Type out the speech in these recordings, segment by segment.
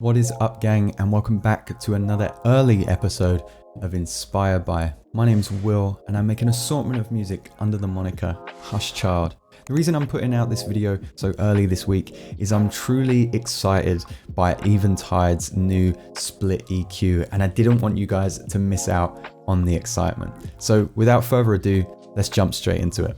What is up, gang, and welcome back to another early episode of Inspired By. My name's Will, and I make an assortment of music under the moniker Hush Child. The reason I'm putting out this video so early this week is I'm truly excited by Eventide's new SplitEQ, and I didn't want you guys to miss out on the excitement. So without further ado, let's jump straight into it.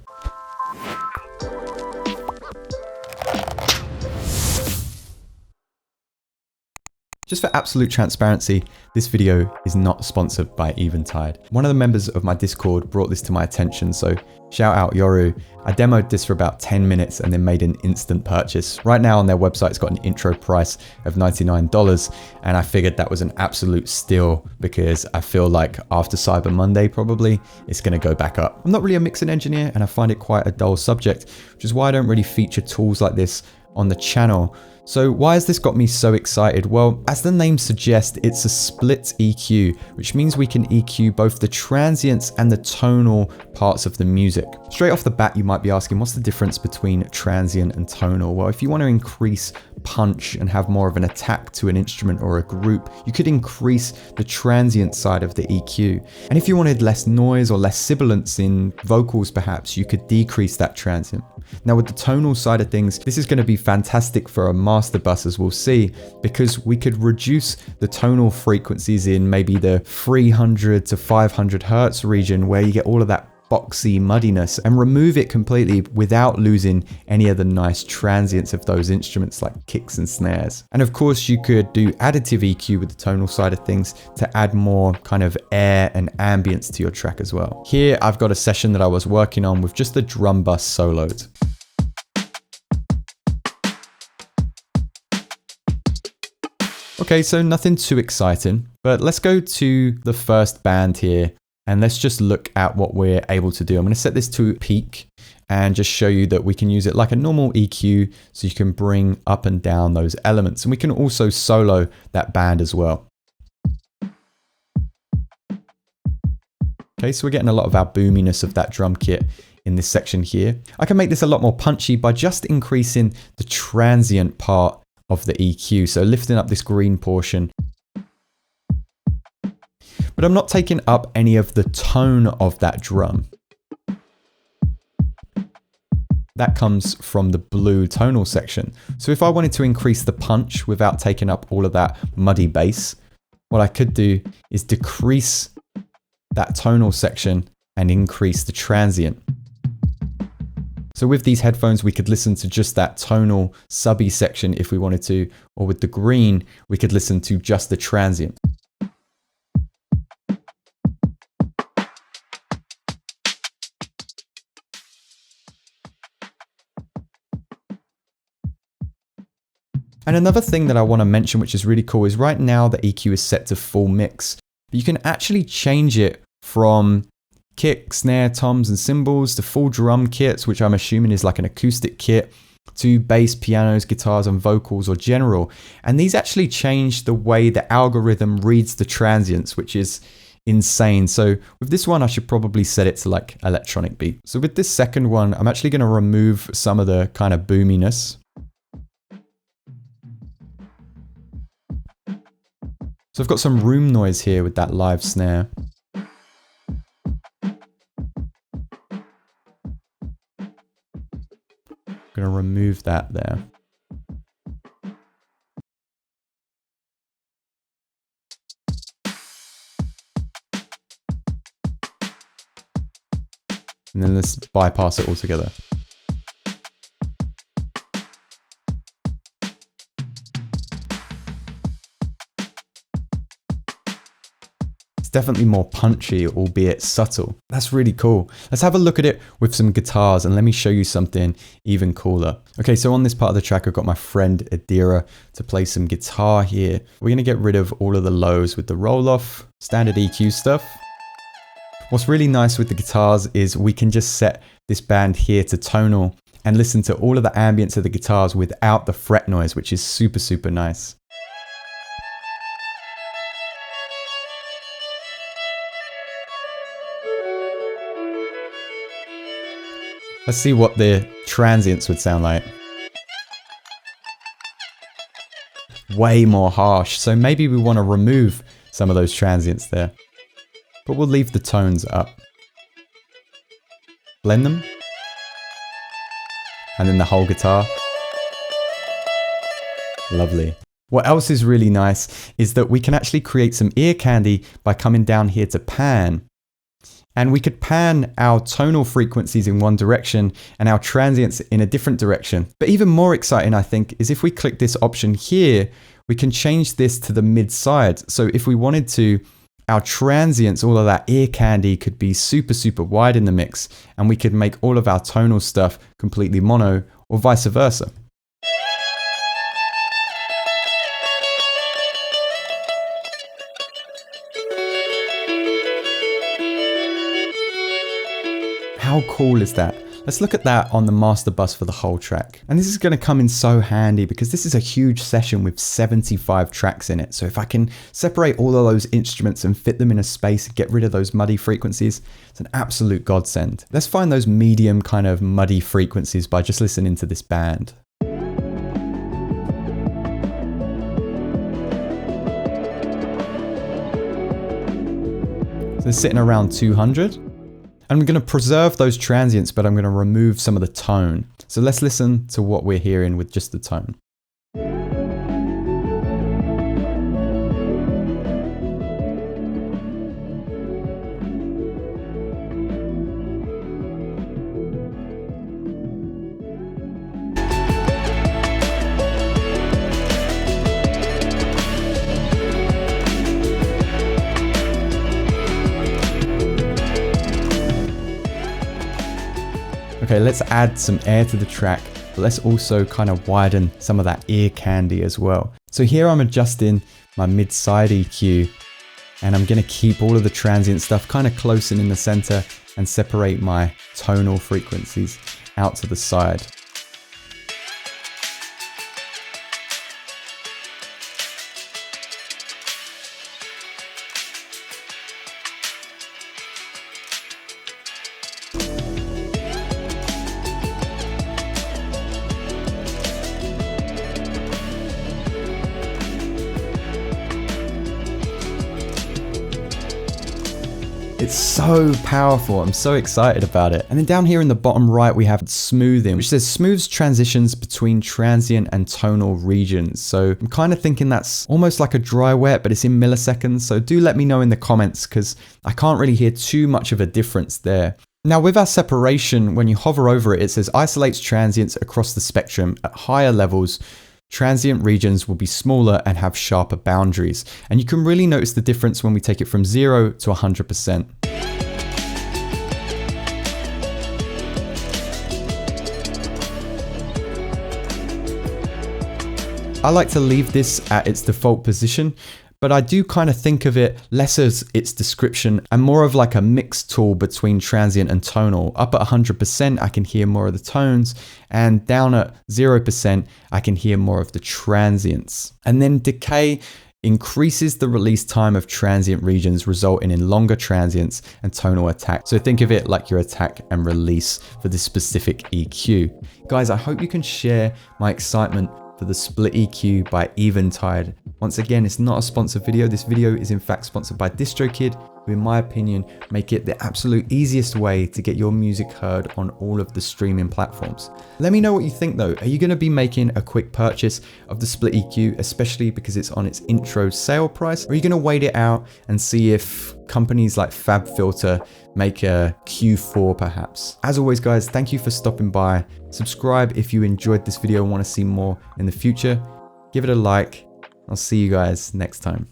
Just for absolute transparency, this video is not sponsored by Eventide. One of the members of my Discord brought this to my attention, so shout out Yoru. I demoed this for about 10 minutes and then made an instant purchase. Right now on their website, it's got an intro price of $99, and I figured that was an absolute steal because I feel like after Cyber Monday probably, it's gonna go back up. I'm not really a mixing engineer and I find it quite a dull subject, which is why I don't really feature tools like this on the channel. So why has this got me so excited? Well, as the name suggests, it's a split EQ, which means we can EQ both the transients and the tonal parts of the music. Straight off the bat, you might be asking, what's the difference between transient and tonal? Well, if you want to increase punch and have more of an attack to an instrument or a group, you could increase the transient side of the EQ. And if you wanted less noise or less sibilance in vocals, perhaps you could decrease that transient. Now with the tonal side of things, this is going to be fantastic for a master bus, as we'll see, because we could reduce the tonal frequencies in maybe the 300 to 500 hertz region where you get all of that boxy muddiness and remove it completely without losing any of the nice transients of those instruments like kicks and snares. And of course you could do additive EQ with the tonal side of things to add more kind of air and ambience to your track as well. Here I've got a session that I was working on with just the drum bus soloed. Okay, so nothing too exciting, but let's go to the first band here and let's just look at what we're able to do. I'm going to set this to peak and just show you that we can use it like a normal EQ, so you can bring up and down those elements, and we can also solo that band as well. Okay, so we're getting a lot of our boominess of that drum kit in this section here. I can make this a lot more punchy by just increasing the transient part of the EQ, so lifting up this green portion. But I'm not taking up any of the tone of that drum. That comes from the blue tonal section. So if I wanted to increase the punch without taking up all of that muddy bass, what I could do is decrease that tonal section and increase the transient. So with these headphones, we could listen to just that tonal subby section if we wanted to, or with the green, we could listen to just the transient. And another thing that I want to mention, which is really cool, is right now the EQ is set to full mix, but you can actually change it from kick, snare, toms and cymbals to full drum kits, which I'm assuming is like an acoustic kit, to bass, pianos, guitars and vocals or general. And these actually change the way the algorithm reads the transients, which is insane. So with this one, I should probably set it to like electronic beat. So with this second one, I'm actually going to remove some of the kind of boominess. So I've got some room noise here with that live snare. I'm going to remove that there. And then let's bypass it altogether. Definitely more punchy, albeit subtle. That's really cool. Let's have a look at it with some guitars and let me show you something even cooler. Okay, so on this part of the track, I've got my friend Adira to play some guitar here. We're gonna get rid of all of the lows with the roll-off, standard EQ stuff. What's really nice with the guitars is we can just set this band here to tonal and listen to all of the ambience of the guitars without the fret noise, which is super, super nice. Let's see what the transients would sound like. way more harsh. So maybe we want to remove some of those transients there. But we'll leave the tones up. Blend them. And then the whole guitar. Lovely. What else is really nice is that we can actually create some ear candy by coming down here to pan. And we could pan our tonal frequencies in one direction and our transients in a different direction. But even more exciting, I think, is if we click this option here, we can change this to the mid side. So if we wanted to, our transients, all of that ear candy could be super, super wide in the mix. And we could make all of our tonal stuff completely mono or vice versa. How cool is that? Let's look at that on the master bus for the whole track. And this is going to come in so handy because this is a huge session with 75 tracks in it. So if I can separate all of those instruments and fit them in a space and get rid of those muddy frequencies, it's an absolute godsend. Let's find those medium kind of muddy frequencies by just listening to this band. So they're sitting around 200. And I'm going to preserve those transients, but I'm going to remove some of the tone. So let's listen to what we're hearing with just the tone. Okay, let's add some air to the track, but let's also kind of widen some of that ear candy as well. So here I'm adjusting my mid-side EQ, and I'm going to keep all of the transient stuff kind of close and in the center and separate my tonal frequencies out to the side. It's so powerful. I'm so excited about it. And then down here in the bottom right, we have smoothing, which says smooths transitions between transient and tonal regions. So I'm kind of thinking that's almost like a dry wet, but it's in milliseconds. So do let me know in the comments because I can't really hear too much of a difference there. Now with our separation, when you hover over it, it says isolates transients across the spectrum at higher levels. Transient regions will be smaller and have sharper boundaries. And you can really notice the difference when we take it from 0 to 100%. I like to leave this at its default position, but I do kind of think of it less as its description and more of like a mixed tool between transient and tonal. Up at 100%, I can hear more of the tones, and down at 0%, I can hear more of the transients. And then Decay increases the release time of transient regions, resulting in longer transients and tonal attack. So think of it like your attack and release for this specific EQ. Guys, I hope you can share my excitement for the SplitEQ by Eventide. Once again, it's not a sponsored video. This video is in fact sponsored by DistroKid, who in my opinion make it the absolute easiest way to get your music heard on all of the streaming platforms. Let me know what you think though. Are you going to be making a quick purchase of the SplitEQ, especially because it's on its intro sale price? Or are you going to wait it out and see if companies like FabFilter make a Q4 perhaps? As always guys, thank you for stopping by. Subscribe if you enjoyed this video and want to see more in the future. Give it a like. I'll see you guys next time.